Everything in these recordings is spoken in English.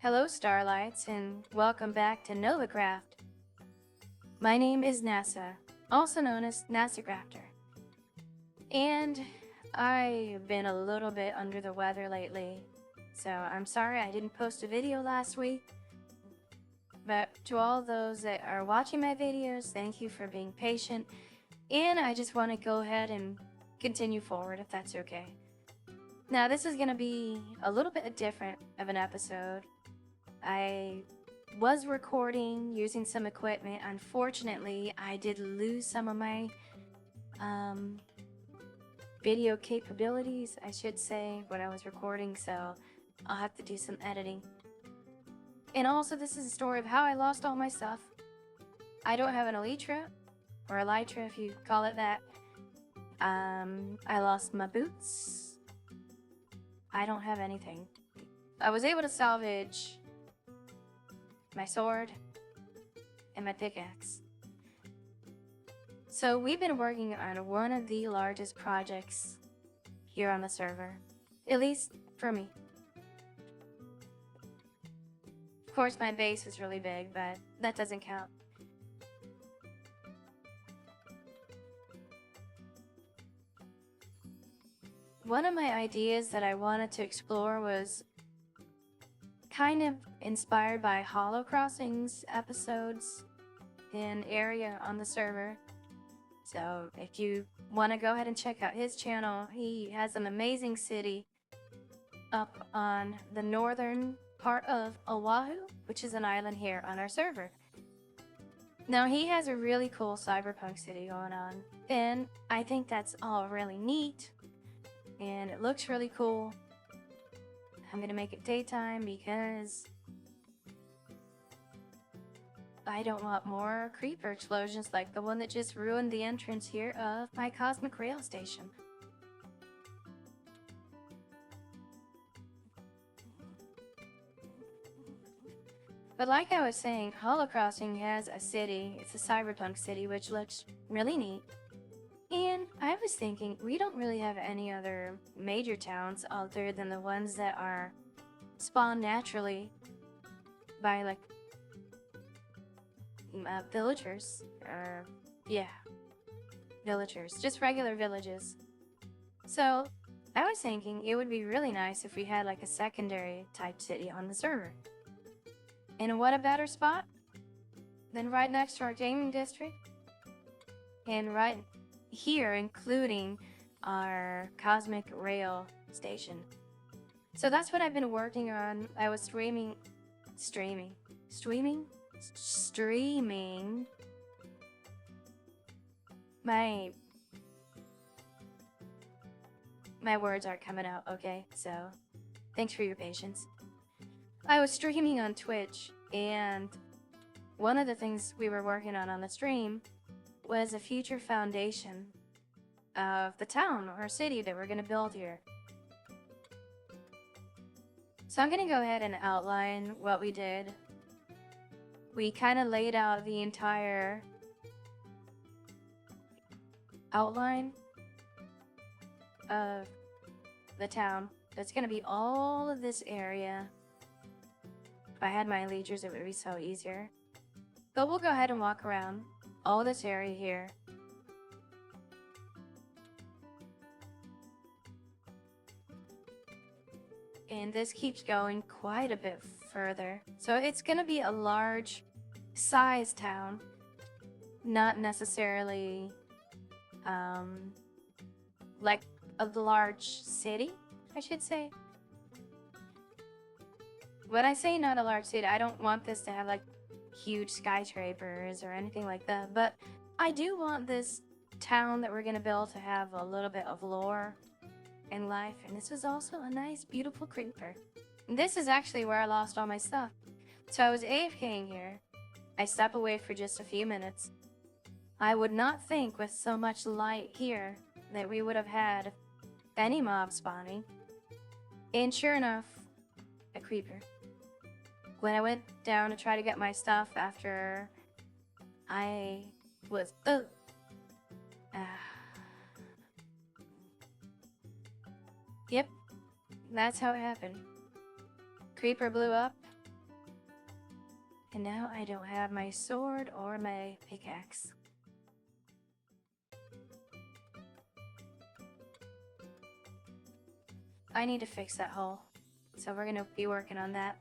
Hello, Starlights, and welcome back to Nasacrafter. My name is NASA, also known as Nasacrafter, and I've been a little bit under the weather lately, so I'm sorry I didn't post a video last week. But to all those that are watching my videos, thank you for being patient, and I just want to go ahead and continue forward if that's okay. Now, this is going to be a little bit different of an episode. I was recording using some equipment. Unfortunately, I did lose some of my video capabilities, I should say, when I was recording, so I'll have to do some editing. And also, this is a story of how I lost all my stuff. I don't have an elytra, or elytra if you call it that. I lost my boots. I don't have anything. I was able to salvage my sword and my pickaxe. So we've been working on one of the largest projects here on the server, at least for me. Of course, my base is really big, but that doesn't count. One of my ideas that I wanted to explore was kind of inspired by Hollow Crossings episodes in area on the server. So if you want to go ahead and check out his channel, he has an amazing city up on the northern part of Oahu, which is an island here on our server. Now he has a really cool cyberpunk city going on, and I think that's all really neat, and it looks really cool. I'm gonna make it daytime because I don't want more creeper explosions like the one that just ruined the entrance here of my cosmic rail station. But like I was saying, Hollow Crossing has a city. It's a cyberpunk city, which looks really neat. And I was thinking, we don't really have any other major towns other than the ones that are spawned naturally by, like, villagers. Villagers. Just regular villages. So, I was thinking it would be really nice if we had, like, a secondary type city on the server. And what a better spot than right next to our gaming district, and right here, including our cosmic rail station. So that's what I've been working on. I was streaming my words aren't coming out, okay? So thanks for your patience. I was streaming on Twitch, and one of the things we were working on the stream was a future foundation of the town or city that we're going to build here. So I'm going to go ahead and outline what we did. We kind of laid out the entire outline of the town. It's going to be all of this area. If I had my leaders, it would be so easier. But we'll go ahead and walk around all this area here. And this keeps going quite a bit further. So it's going to be a large size town. Not necessarily like a large city, I should say. When I say not a large city, I don't want this to have like huge skyscrapers or anything like that, but I do want this town that we're gonna build to have a little bit of lore and life. And this was also a nice, beautiful creeper. And this is actually where I lost all my stuff. So I was AFKing here. I stepped away for just a few minutes. I would not think with so much light here that we would have had any mob spawning. And sure enough, a creeper. When I went down to try to get my stuff after I was... Yep, that's how it happened. Creeper blew up, And now I don't have my sword or my pickaxe. I need to fix that hole. So we're gonna be working on that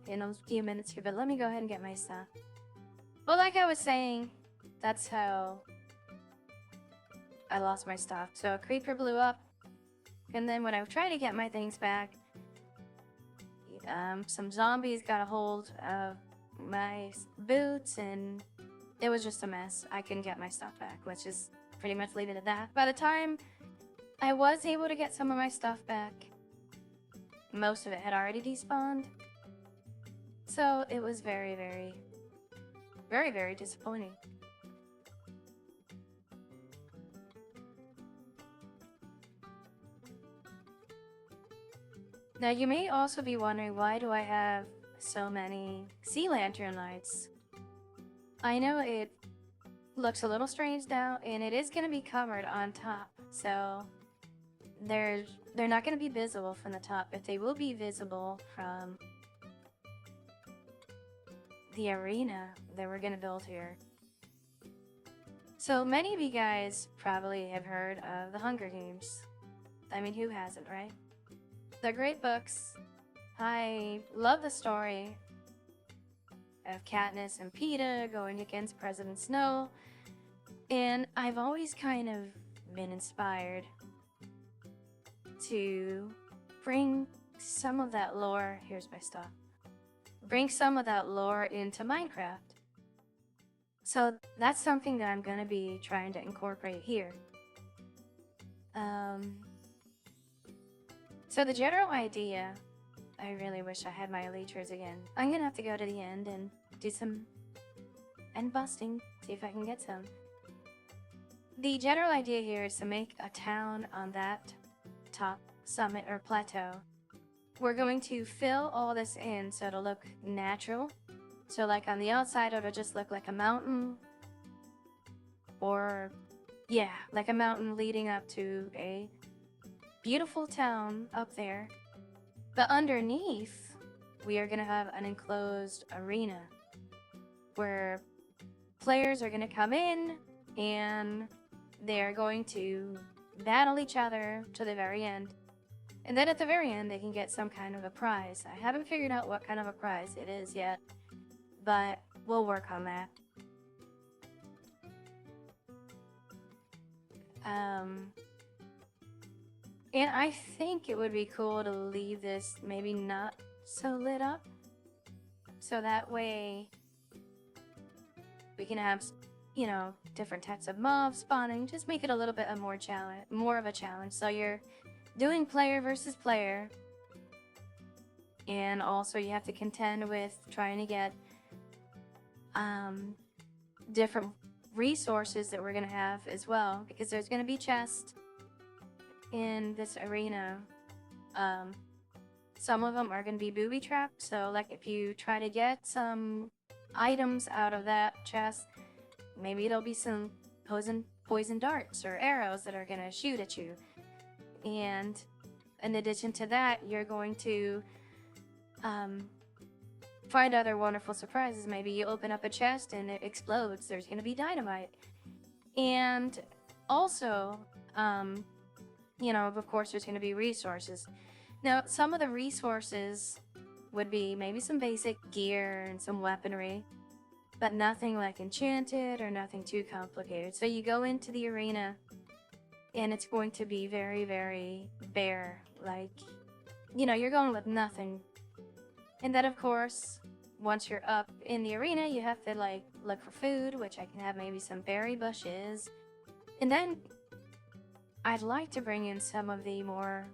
in a few minutes here, but let me go ahead and get my stuff. Well, like I was saying, that's how I lost my stuff. So a creeper blew up, and then when I tried to get my things back, some zombies got a hold of my boots, and it was just a mess. I couldn't get my stuff back, let's just pretty much leave it at that. By the time I was able to get some of my stuff back, most of it had already despawned. So it was very, very, very, very disappointing. Now you may also be wondering, why do I have so many sea lantern lights? I know it looks a little strange now, and it is going to be covered on top, so they're not going to be visible from the top, but they will be visible from the arena that we're going to build here. So many of you guys probably have heard of the Hunger Games. I mean, who hasn't, right? They're great books. I love the story of Katniss and Peeta going against President Snow, and I've always kind of been inspired to bring some of that lore, here's my stuff, bring some of that lore into Minecraft. So that's something that I'm going to be trying to incorporate here. So the general idea, I really wish I had my elytras again. I'm going to have to go to the end and do some end busting, see if I can get some. The general idea here is to make a town on that top summit or plateau. We're going to fill all this in so it'll look natural. So like on the outside, it'll just look like a mountain, or yeah, like a mountain leading up to a beautiful town up there. But underneath, we are going to have an enclosed arena where players are going to come in and they're going to battle each other to the very end. And then at the very end, they can get some kind of a prize. I haven't figured out what kind of a prize it is yet, but we'll work on that. And I think it would be cool to leave this maybe not so lit up, so that way we can have, you know, different types of mobs spawning. Just make it a little bit more of a challenge. So you're doing player versus player, and also you have to contend with trying to get different resources that we're gonna have as well, because there's gonna be chests in this arena. Some of them are gonna be booby trapped, so like if you try to get some items out of that chest, maybe there'll be some poison darts or arrows that are gonna shoot at you. And in addition to that, you're going to find other wonderful surprises. Maybe you open up a chest and it explodes. There's going to be dynamite. And also, you know, of course, there's going to be resources. Now, some of the resources would be maybe some basic gear and some weaponry, but nothing like enchanted or nothing too complicated. So you go into the arena and it's going to be very, very bare. Like, you know, you're going with nothing. And then, of course, once you're up in the arena, you have to, like, look for food, which I can have maybe some berry bushes. And then I'd like to bring in some of the more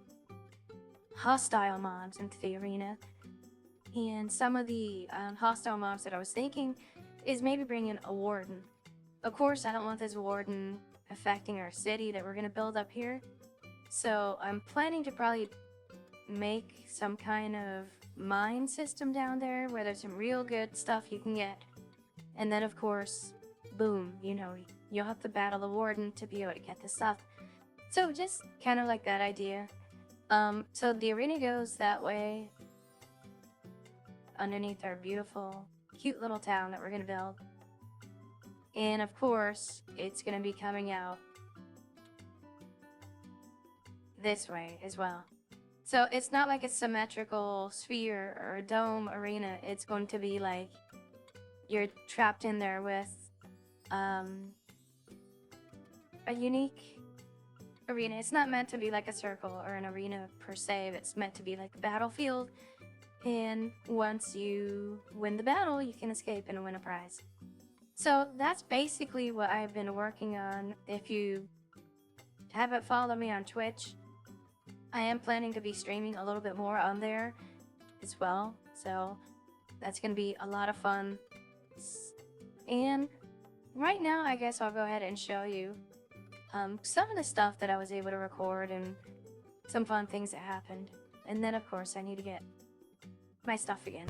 hostile mobs into the arena. And some of the hostile mobs that I was thinking is maybe bring in a warden. Of course, I don't want this warden affecting our city that we're going to build up here. So I'm planning to probably make some kind of mine system down there where there's some real good stuff you can get. And then, of course, boom, you know, you'll have to battle the warden to be able to get this stuff. So just kind of like that idea. So the arena goes that way underneath our beautiful cute little town that we're gonna build. And of course, it's gonna be coming out this way as well. So it's not like a symmetrical sphere or a dome arena. It's going to be like you're trapped in there with a unique arena. It's not meant to be like a circle or an arena per se. It's meant to be like a battlefield. And once you win the battle, you can escape and win a prize. So that's basically what I've been working on. If you haven't followed me on Twitch, I am planning to be streaming a little bit more on there as well. So that's going to be a lot of fun. And right now, I guess I'll go ahead and show you some of the stuff that I was able to record and some fun things that happened. And then, of course, I need to get my stuff again.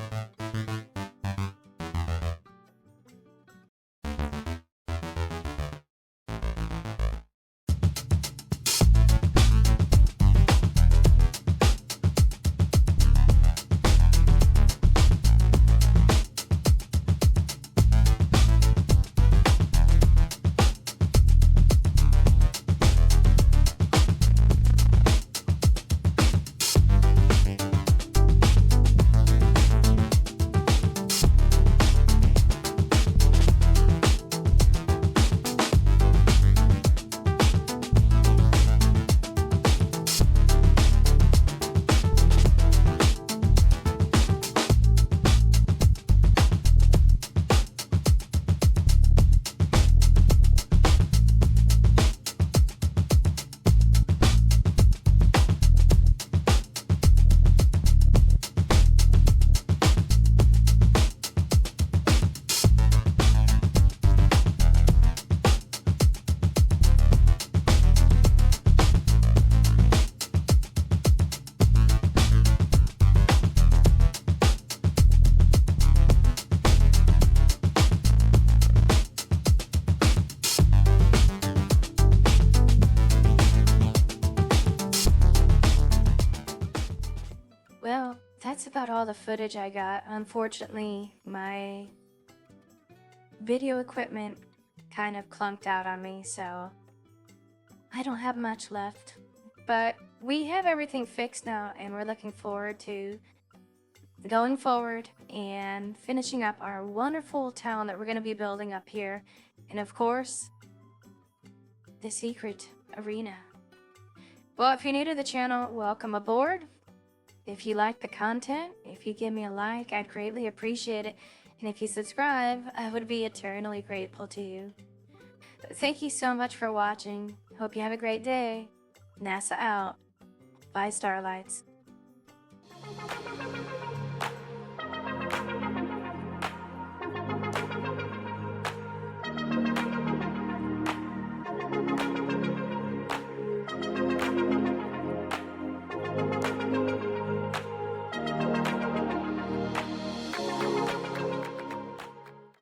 Well, that's about all the footage I got. Unfortunately, my video equipment kind of clunked out on me, so I don't have much left. But we have everything fixed now, and we're looking forward to going forward and finishing up our wonderful town that we're going to be building up here. And of course, the secret arena. Well, if you're new to the channel, welcome aboard. If you like the content, if you give me a like, I'd greatly appreciate it. And if you subscribe, I would be eternally grateful to you. Thank you so much for watching. Hope you have a great day. NASA out. Bye, Starlights.